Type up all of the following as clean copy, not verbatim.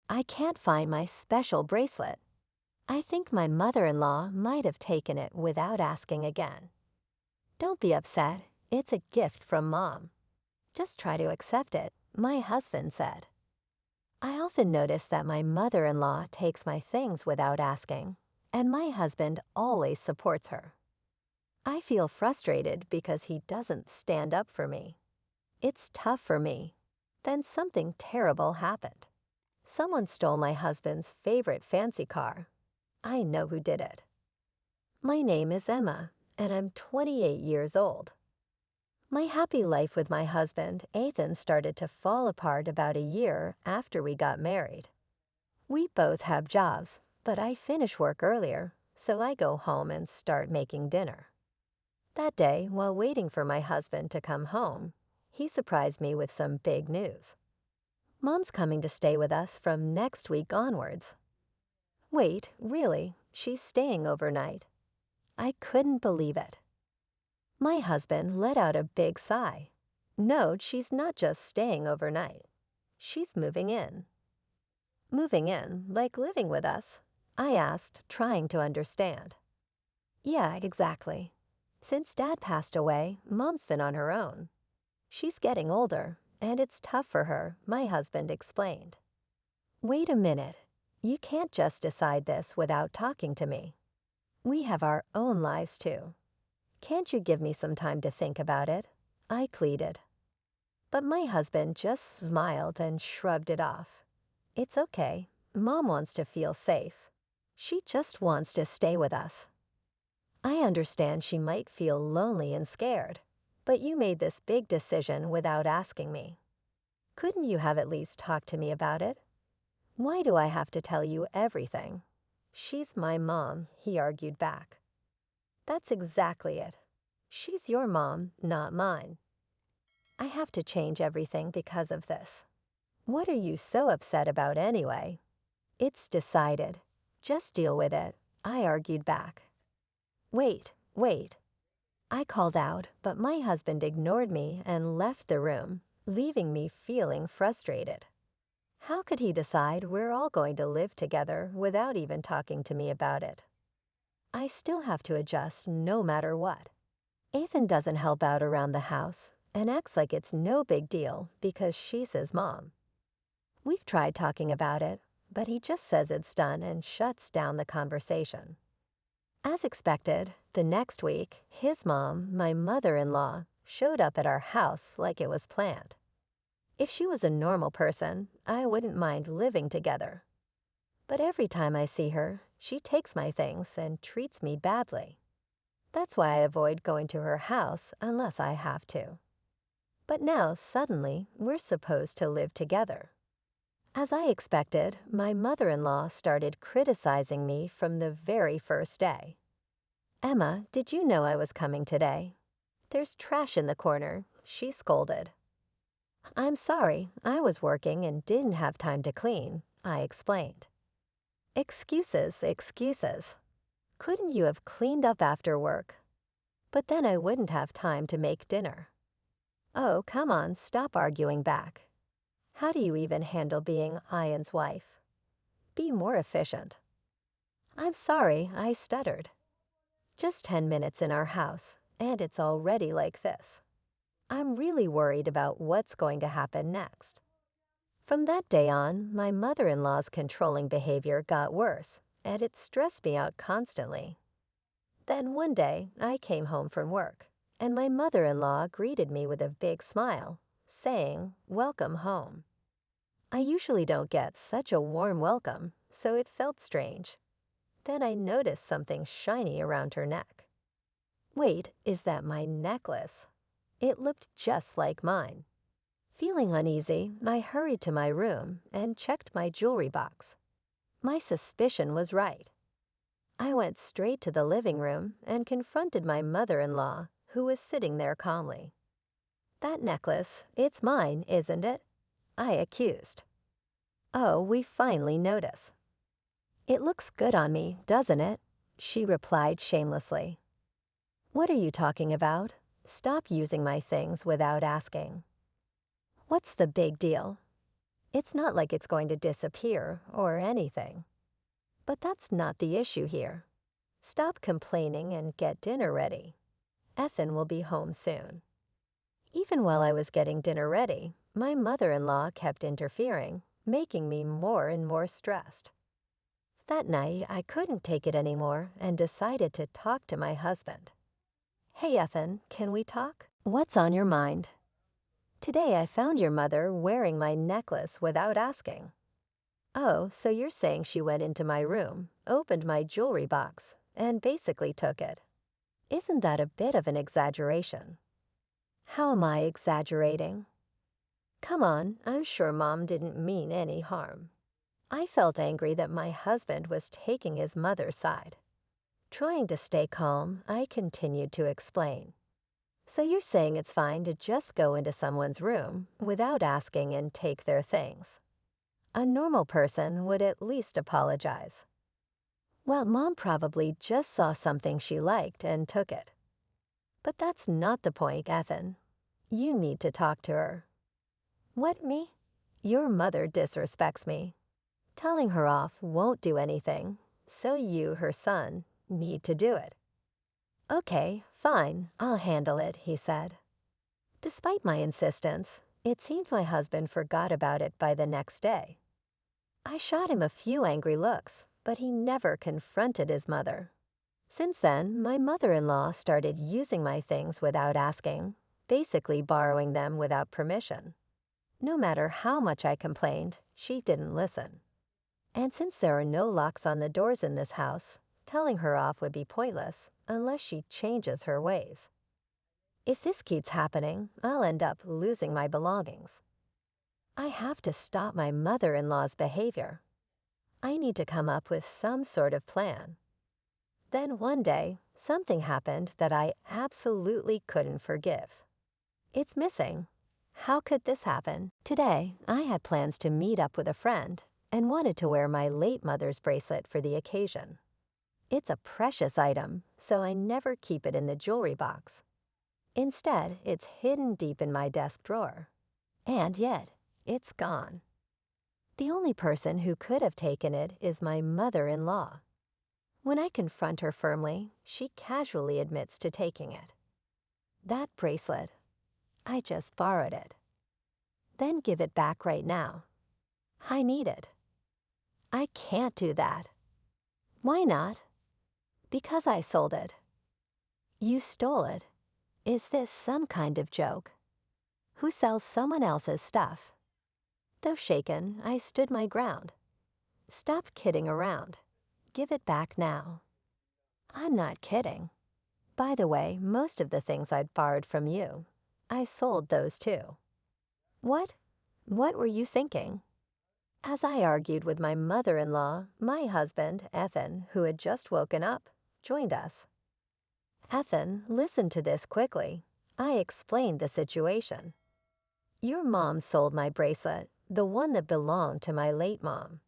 I can't find my special bracelet. I think my mother-in-law might have taken it without asking again. Don't be upset. It's a gift from Mom. Just try to accept it, my husband said. I often notice that my mother-in-law takes my things without asking, and my husband always supports her. I feel frustrated because he doesn't stand up for me. It's tough for me. Then something terrible happened. Someone stole my husband's favorite fancy car. I know who did it. My name is Emma, and I'm 28 years old. My happy life with my husband, Ethan, started to fall apart about a year after we got married. We both have jobs, but I finish work earlier, so I go home and start making dinner. That day, while waiting for my husband to come home, he surprised me with some big news. Mom's coming to stay with us from next week onwards. Wait, really? She's staying overnight. I couldn't believe it. My husband let out a big sigh. No, she's not just staying overnight. She's moving in. Moving in, like living with us? I asked, trying to understand. Yeah, exactly. Since Dad passed away, Mom's been on her own. She's getting older, and it's tough for her, my husband explained. Wait a minute. You can't just decide this without talking to me. We have our own lives too. Can't you give me some time to think about it? I pleaded. But my husband just smiled and shrugged it off. It's okay. Mom wants to feel safe. She just wants to stay with us. I understand she might feel lonely and scared, but you made this big decision without asking me. Couldn't you have at least talked to me about it? Why do I have to tell you everything? She's my mom, he argued back. That's exactly it. She's your mom, not mine. I have to change everything because of this. What are you so upset about anyway? It's decided. Just deal with it, I argued back. Wait. I called out, but my husband ignored me and left the room, leaving me feeling frustrated. How could he decide we're all going to live together without even talking to me about it? I still have to adjust no matter what. Ethan doesn't help out around the house and acts like it's no big deal because she's his mom. We've tried talking about it, but he just says it's done and shuts down the conversation. As expected, the next week, his mom, my mother-in-law, showed up at our house like it was planned. If she was a normal person, I wouldn't mind living together. But every time I see her, she takes my things and treats me badly. That's why I avoid going to her house unless I have to. But now, suddenly, we're supposed to live together. As I expected, my mother-in-law started criticizing me from the very first day. Emma, did you know I was coming today? There's trash in the corner, she scolded. I'm sorry, I was working and didn't have time to clean, I explained. Excuses. Couldn't you have cleaned up after work? But then I wouldn't have time to make dinner. Oh, come on, stop arguing back. How do you even handle being Ian's wife? Be more efficient. I'm sorry, I stuttered. Just 10 minutes in our house, and it's already like this. I'm really worried about what's going to happen next. From that day on, my mother-in-law's controlling behavior got worse, and it stressed me out constantly. Then one day, I came home from work, and my mother-in-law greeted me with a big smile, saying, "Welcome home." I usually don't get such a warm welcome, so it felt strange. Then I noticed something shiny around her neck. Wait, is that my necklace? It looked just like mine. Feeling uneasy, I hurried to my room and checked my jewelry box. My suspicion was right. I went straight to the living room and confronted my mother-in-law, who was sitting there calmly. That necklace, it's mine, isn't it? I accused. Oh, we finally notice. It looks good on me, doesn't it? She replied shamelessly. What are you talking about? Stop using my things without asking. What's the big deal? It's not like it's going to disappear or anything. But that's not the issue here. Stop complaining and get dinner ready. Ethan will be home soon. Even while I was getting dinner ready, my mother-in-law kept interfering, making me more and more stressed. That night, I couldn't take it anymore and decided to talk to my husband. Hey, Ethan, can we talk? What's on your mind? Today I found your mother wearing my necklace without asking. Oh, so you're saying she went into my room, opened my jewelry box, and basically took it. Isn't that a bit of an exaggeration? How am I exaggerating? Come on, I'm sure Mom didn't mean any harm. I felt angry that my husband was taking his mother's side. Trying to stay calm, I continued to explain. So you're saying it's fine to just go into someone's room without asking and take their things. A normal person would at least apologize. Well, Mom probably just saw something she liked and took it. But that's not the point, Ethan. You need to talk to her. What, me? Your mother disrespects me. Telling her off won't do anything, so you, her son, need to do it. Okay, fine, I'll handle it, he said. Despite my insistence, it seemed my husband forgot about it by the next day. I shot him a few angry looks, but he never confronted his mother. Since then, my mother-in-law started using my things without asking, basically borrowing them without permission. No matter how much I complained, she didn't listen. And since there are no locks on the doors in this house, telling her off would be pointless unless she changes her ways. If this keeps happening, I'll end up losing my belongings. I have to stop my mother-in-law's behavior. I need to come up with some sort of plan. Then one day, something happened that I absolutely couldn't forgive. It's missing. How could this happen? Today, I had plans to meet up with a friend and wanted to wear my late mother's bracelet for the occasion. It's a precious item, so I never keep it in the jewelry box. Instead, it's hidden deep in my desk drawer. And yet, it's gone. The only person who could have taken it is my mother-in-law. When I confront her firmly, she casually admits to taking it. That bracelet, I just borrowed it. Then give it back right now. I need it. I can't do that. Why not? Because I sold it. You stole it. Is this some kind of joke? Who sells someone else's stuff? Though shaken, I stood my ground. Stop kidding around. Give it back now. I'm not kidding. By the way, most of the things I'd borrowed from you, I sold those too. What? What were you thinking? As I argued with my mother-in-law, my husband, Ethan, who had just woken up, joined us. Ethan listened to this quickly. I explained the situation. Your mom sold my bracelet, the one that belonged to my late mom.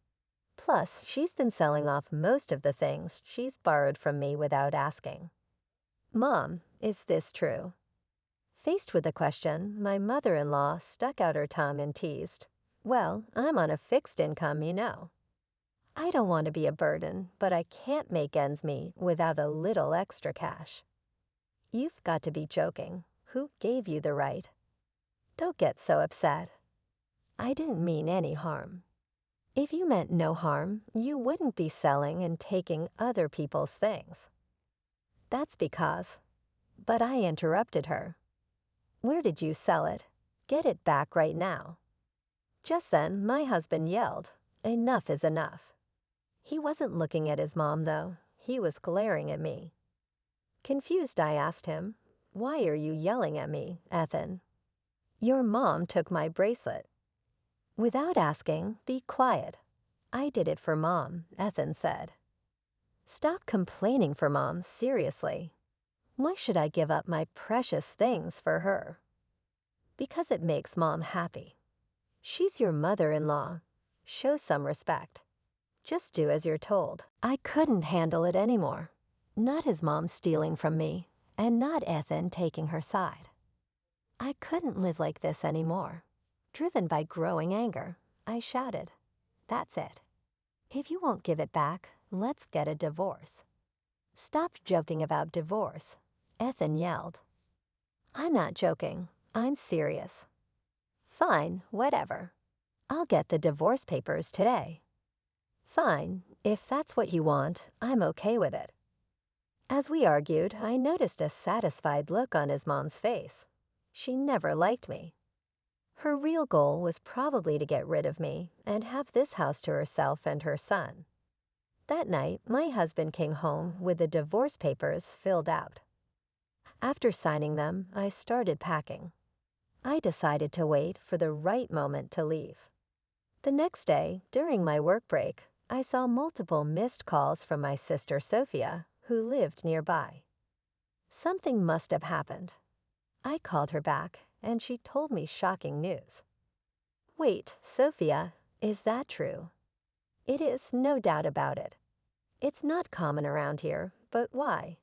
Plus, she's been selling off most of the things she's borrowed from me without asking. Mom, is this true? Faced with the question, my mother-in-law stuck out her tongue and teased. Well, I'm on a fixed income, you know. I don't want to be a burden, but I can't make ends meet without a little extra cash. You've got to be joking. Who gave you the right? Don't get so upset. I didn't mean any harm. If you meant no harm, you wouldn't be selling and taking other people's things. That's because. But I interrupted her. Where did you sell it? Get it back right now. Just then, my husband yelled, enough is enough. He wasn't looking at his mom, though. He was glaring at me. Confused, I asked him, why are you yelling at me, Ethan? Your mom took my bracelet. Without asking, be quiet. I did it for Mom, Ethan said. Stop complaining for Mom, seriously. Why should I give up my precious things for her? Because it makes Mom happy. She's your mother-in-law. Show some respect. Just do as you're told. I couldn't handle it anymore. Not his mom stealing from me, and not Ethan taking her side. I couldn't live like this anymore. Driven by growing anger, I shouted. That's it. If you won't give it back, let's get a divorce. Stop joking about divorce, Ethan yelled. I'm not joking. I'm serious. Fine, whatever. I'll get the divorce papers today. Fine, if that's what you want, I'm okay with it. As we argued, I noticed a satisfied look on his mom's face. She never liked me. Her real goal was probably to get rid of me and have this house to herself and her son. That night, my husband came home with the divorce papers filled out. After signing them, I started packing. I decided to wait for the right moment to leave. The next day, during my work break, I saw multiple missed calls from my sister Sophia, who lived nearby. Something must have happened. I called her back, and she told me shocking news. Wait, Sophia, is that true? It is, no doubt about it. It's not common around here, but why?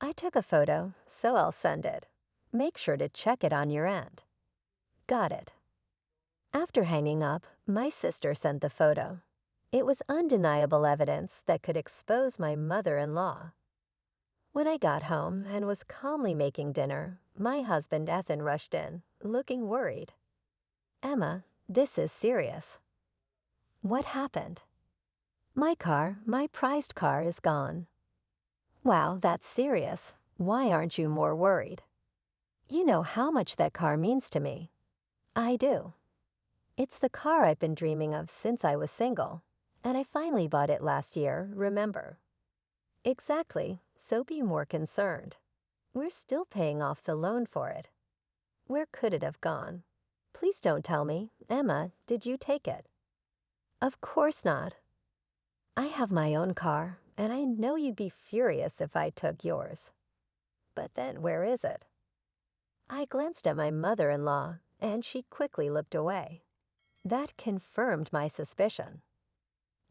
I took a photo, so I'll send it. Make sure to check it on your end. Got it. After hanging up, my sister sent the photo. It was undeniable evidence that could expose my mother-in-law. When I got home and was calmly making dinner, my husband Ethan rushed in, looking worried. Emma, this is serious. What happened? My prized car is gone. Wow, that's serious. Why aren't you more worried? You know how much that car means to me. I do. It's the car I've been dreaming of since I was single, and I finally bought it last year, remember? Exactly, so be more concerned. We're still paying off the loan for it. Where could it have gone? Please don't tell me. Emma, did you take it? Of course not. I have my own car, and I know you'd be furious if I took yours. But then where is it? I glanced at my mother-in-law, and she quickly looked away. That confirmed my suspicion.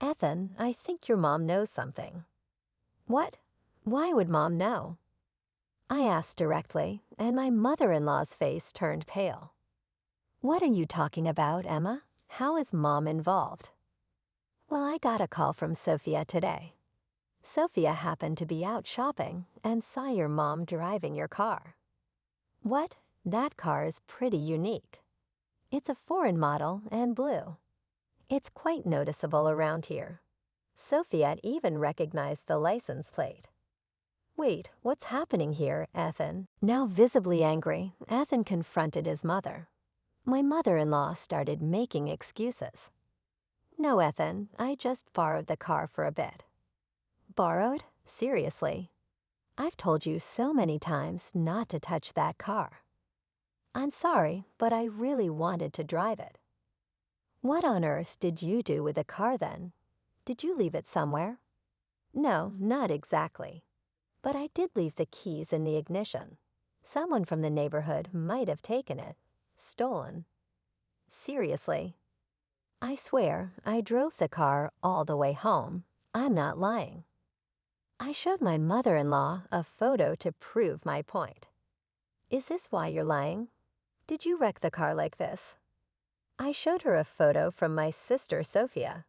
Ethan, I think your mom knows something. What? Why would Mom know? I asked directly, and my mother-in-law's face turned pale. What are you talking about, Emma? How is Mom involved? Well, I got a call from Sophia today. Sophia happened to be out shopping and saw your mom driving your car. What? That car is pretty unique. It's a foreign model and blue. It's quite noticeable around here. Sophia even recognized the license plate. Wait, what's happening here, Ethan? Now visibly angry, Ethan confronted his mother. My mother-in-law started making excuses. No, Ethan, I just borrowed the car for a bit. Borrowed? Seriously? I've told you so many times not to touch that car. I'm sorry, but I really wanted to drive it. What on earth did you do with the car then? Did you leave it somewhere? No, not exactly. But I did leave the keys in the ignition. Someone from the neighborhood might have taken it. Stolen. Seriously. I swear, I drove the car all the way home. I'm not lying. I showed my mother-in-law a photo to prove my point. Is this why you're lying? Did you wreck the car like this? I showed her a photo from my sister Sophia.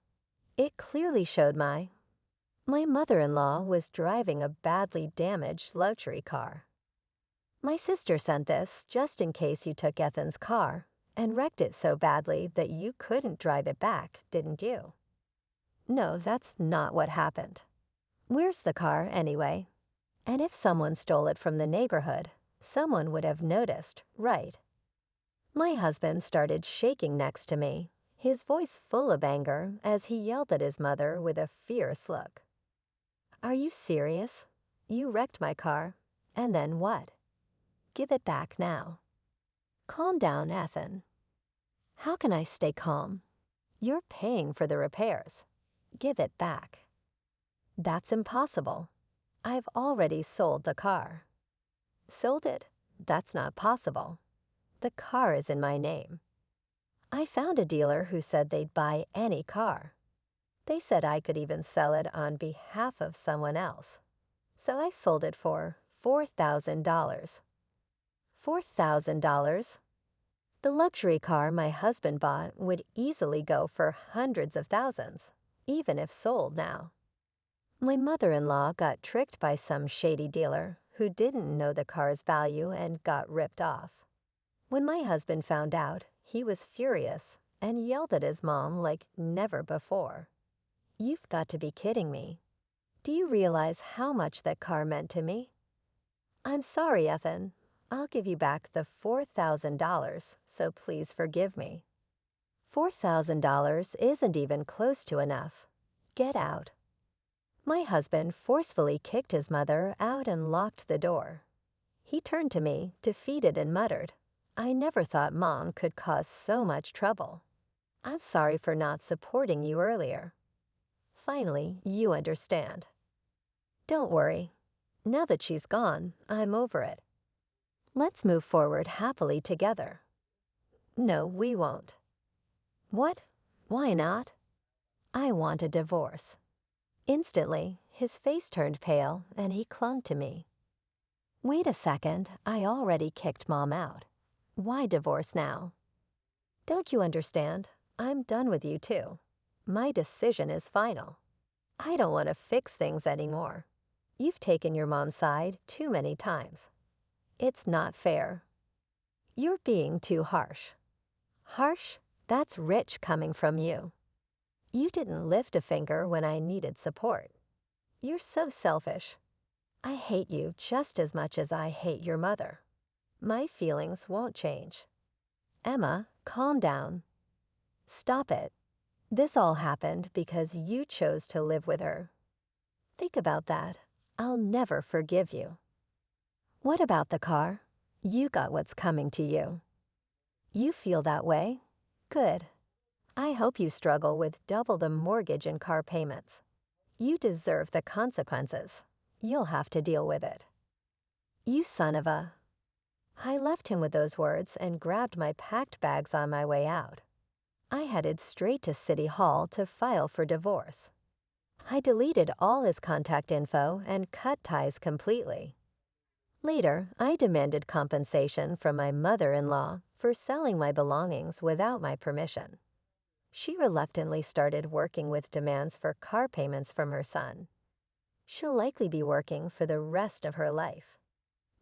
It clearly showed my mother-in-law was driving a badly damaged luxury car. My sister sent this just in case you took Ethan's car and wrecked it so badly that you couldn't drive it back, didn't you? No, that's not what happened. Where's the car, anyway? And if someone stole it from the neighborhood, someone would have noticed, right? My husband started shaking next to me, his voice full of anger as he yelled at his mother with a fierce look. Are you serious? You wrecked my car, and then what? Give it back now. Calm down, Ethan. How can I stay calm? You're paying for the repairs. Give it back. That's impossible. I've already sold the car. Sold it? That's not possible. The car is in my name. I found a dealer who said they'd buy any car. They said I could even sell it on behalf of someone else. So I sold it for $4,000. $4,000? The luxury car my husband bought would easily go for hundreds of thousands, even if sold now. My mother-in-law got tricked by some shady dealer who didn't know the car's value and got ripped off. When my husband found out, he was furious and yelled at his mom like never before. "You've got to be kidding me. Do you realize how much that car meant to me?" "I'm sorry, Ethan. I'll give you back the $4,000, so please forgive me." $4,000 isn't even close to enough. Get out. My husband forcefully kicked his mother out and locked the door. He turned to me, defeated, and muttered, "I never thought Mom could cause so much trouble. I'm sorry for not supporting you earlier. Finally, you understand. Don't worry. Now that she's gone, I'm over it. Let's move forward happily together." "No, we won't." "What? Why not?" "I want a divorce." Instantly, his face turned pale and he clung to me. "Wait a second, I already kicked Mom out. Why divorce now?" "Don't you understand? I'm done with you too. My decision is final. I don't want to fix things anymore. You've taken your mom's side too many times. It's not fair. You're being too harsh." "Harsh? That's rich coming from you. You didn't lift a finger when I needed support. You're so selfish. I hate you just as much as I hate your mother. My feelings won't change." "Emma, calm down. Stop it. This all happened because you chose to live with her. Think about that. I'll never forgive you." "What about the car? You got what's coming to you." "You feel that way? Good. I hope you struggle with double the mortgage and car payments. You deserve the consequences. You'll have to deal with it." "You son of a—" I left him with those words and grabbed my packed bags on my way out. I headed straight to City Hall to file for divorce. I deleted all his contact info and cut ties completely. Later, I demanded compensation from my mother-in-law for selling my belongings without my permission. She reluctantly started working with demands for car payments from her son. She'll likely be working for the rest of her life.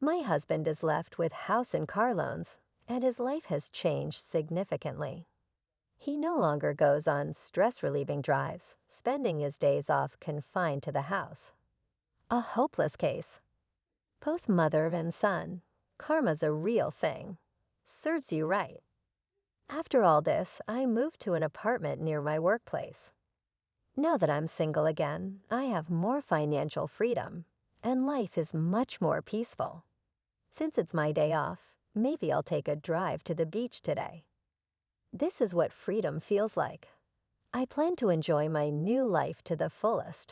My husband is left with house and car loans, and his life has changed significantly. He no longer goes on stress-relieving drives, spending his days off confined to the house. A hopeless case. Both mother and son, karma's a real thing. Serves you right. After all this, I moved to an apartment near my workplace. Now that I'm single again, I have more financial freedom, and life is much more peaceful. Since it's my day off, maybe I'll take a drive to the beach today. This is what freedom feels like. I plan to enjoy my new life to the fullest.